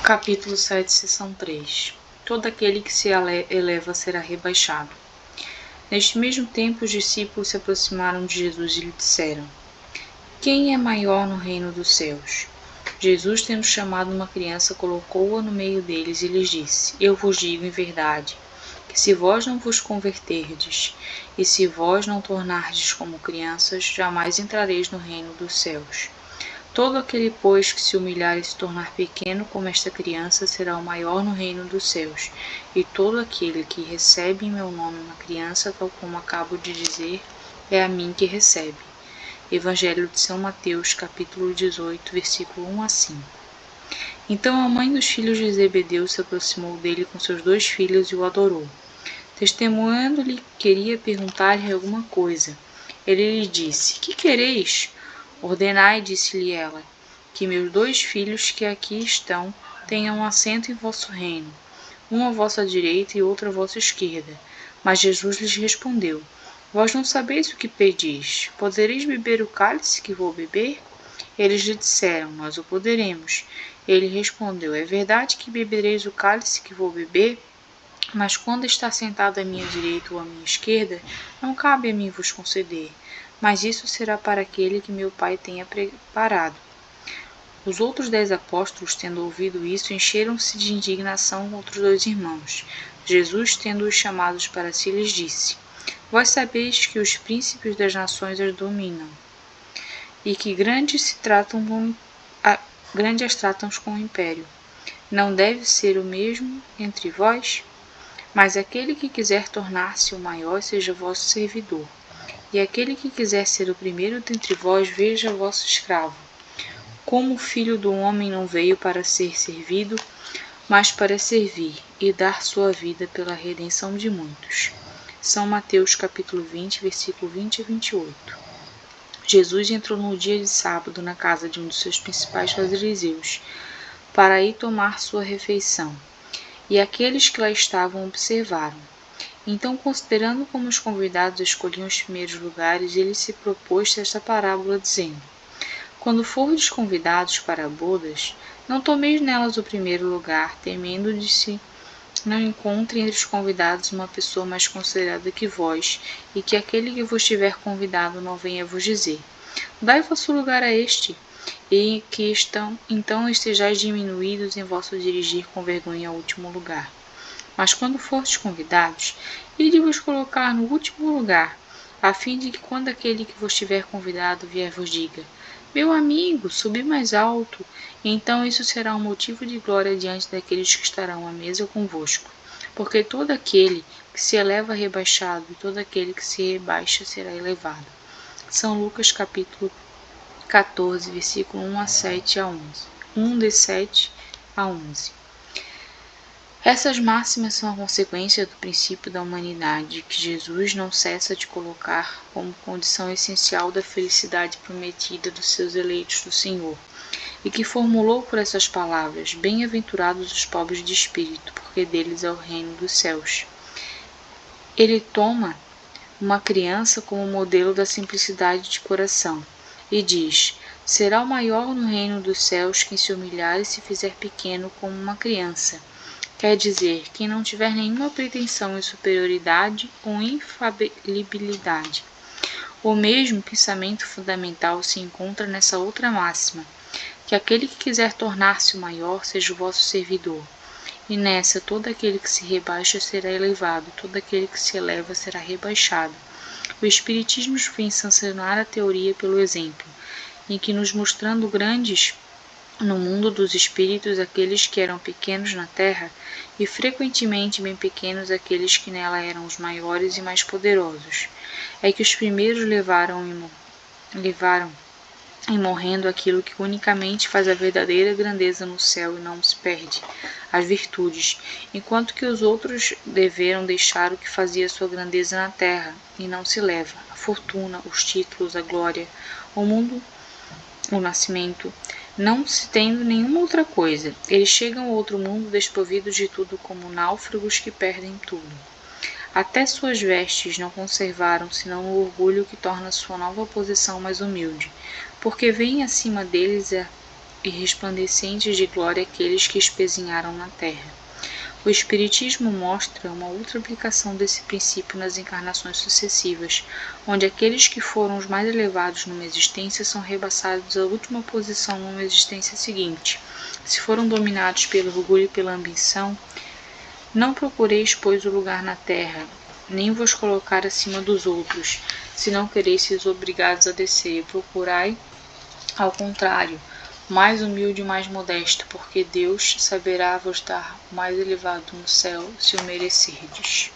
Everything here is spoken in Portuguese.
Capítulo 7, seção 3. Todo aquele que se eleva será rebaixado. Neste mesmo tempo, os discípulos se aproximaram de Jesus e lhe disseram: Quem é maior no reino dos céus? Jesus, tendo chamado uma criança, colocou-a no meio deles e lhes disse: Eu vos digo em verdade, que se vós não vos converterdes, e se vós não tornardes como crianças, jamais entrareis no reino dos céus. Todo aquele, pois, que se humilhar e se tornar pequeno como esta criança, será o maior no reino dos céus. E todo aquele que recebe em meu nome uma criança, tal como acabo de dizer, é a mim que recebe. Evangelho de São Mateus, capítulo 18, versículo 1 a 5. Então a mãe dos filhos de Zebedeu se aproximou dele com seus 2 filhos e o adorou. Testemunhando-lhe, queria perguntar-lhe alguma coisa. Ele lhe disse: Que quereis? Ordenai, disse-lhe ela, que meus 2 filhos que aqui estão tenham assento em vosso reino, um à vossa direita e outro à vossa esquerda. Mas Jesus lhes respondeu: Vós não sabeis o que pedis. Podereis beber o cálice que vou beber? Eles lhe disseram: Nós o poderemos. Ele respondeu: É verdade que bebereis o cálice que vou beber? Mas quando está sentado à minha direita ou à minha esquerda, não cabe a mim vos conceder. Mas isso será para aquele que meu Pai tenha preparado. Os outros 10 apóstolos, tendo ouvido isso, encheram-se de indignação contra os 2 irmãos. Jesus, tendo-os chamados para si, lhes disse: Vós sabeis que os príncipes das nações as dominam, e que grandes as tratam com o império. Não deve ser o mesmo entre vós? Mas aquele que quiser tornar-se o maior, seja vosso servidor. E aquele que quiser ser o primeiro dentre vós, veja vosso escravo. Como o Filho do Homem não veio para ser servido, mas para servir e dar sua vida pela redenção de muitos. São Mateus capítulo 20, versículo 20 a 28. Jesus entrou no dia de sábado na casa de um dos seus principais fariseus, para ir tomar sua refeição. E aqueles que lá estavam observaram. Então, considerando como os convidados escolhiam os primeiros lugares, ele se propôs esta parábola, dizendo: Quando fordes convidados para bodas, não tomeis nelas o primeiro lugar, temendo de se não encontre entre os convidados uma pessoa mais considerada que vós, e que aquele que vos tiver convidado não venha vos dizer: Dai vosso lugar a este, e que então estejais diminuídos em vosso dirigir com vergonha ao último lugar. Mas quando fordes convidados, ide vos colocar no último lugar, a fim de que quando aquele que vos tiver convidado vier vos diga: Meu amigo, subi mais alto, e então isso será um motivo de glória diante daqueles que estarão à mesa convosco. Porque todo aquele que se eleva rebaixado, e todo aquele que se rebaixa será elevado. São Lucas capítulo 14, versículo 1 a 7 a 11. 1 de 7 a 11. Essas máximas são a consequência do princípio da humanidade, que Jesus não cessa de colocar como condição essencial da felicidade prometida dos seus eleitos do Senhor, e que formulou por essas palavras: Bem-aventurados os pobres de espírito, porque deles é o reino dos céus. Ele toma uma criança como modelo da simplicidade de coração, e diz: Será o maior no reino dos céus quem se humilhar e se fizer pequeno como uma criança. Quer dizer, quem não tiver nenhuma pretensão em superioridade ou infalibilidade. O mesmo pensamento fundamental se encontra nessa outra máxima, que aquele que quiser tornar-se o maior seja o vosso servidor. E nessa, todo aquele que se rebaixa será elevado, todo aquele que se eleva será rebaixado. O Espiritismo vem sancionar a teoria pelo exemplo, em que nos mostrando grandes no mundo dos espíritos aqueles que eram pequenos na terra, e frequentemente bem pequenos aqueles que nela eram os maiores e mais poderosos. É que os primeiros levaram em morrendo aquilo que unicamente faz a verdadeira grandeza no céu e não se perde, as virtudes, enquanto que os outros deveram deixar o que fazia sua grandeza na terra, e não se leva, a fortuna, os títulos, a glória, o mundo, o nascimento, não se tendo nenhuma outra coisa. Eles chegam ao outro mundo desprovidos de tudo, como náufragos que perdem tudo. Até suas vestes não conservaram senão o orgulho que torna sua nova posição mais humilde, porque vem acima deles e resplandecentes de glória aqueles que espezinharam na terra. O Espiritismo mostra uma outra aplicação desse princípio nas encarnações sucessivas, onde aqueles que foram os mais elevados numa existência são rebassados à última posição numa existência seguinte. Se foram dominados pelo orgulho e pela ambição, não procureis, pois, o lugar na terra, nem vos colocar acima dos outros, se não quereis ser obrigados a descer. Procurai, ao contrário, mais humilde e mais modesto, porque Deus saberá vos dar o mais elevado no céu, se o merecerdes.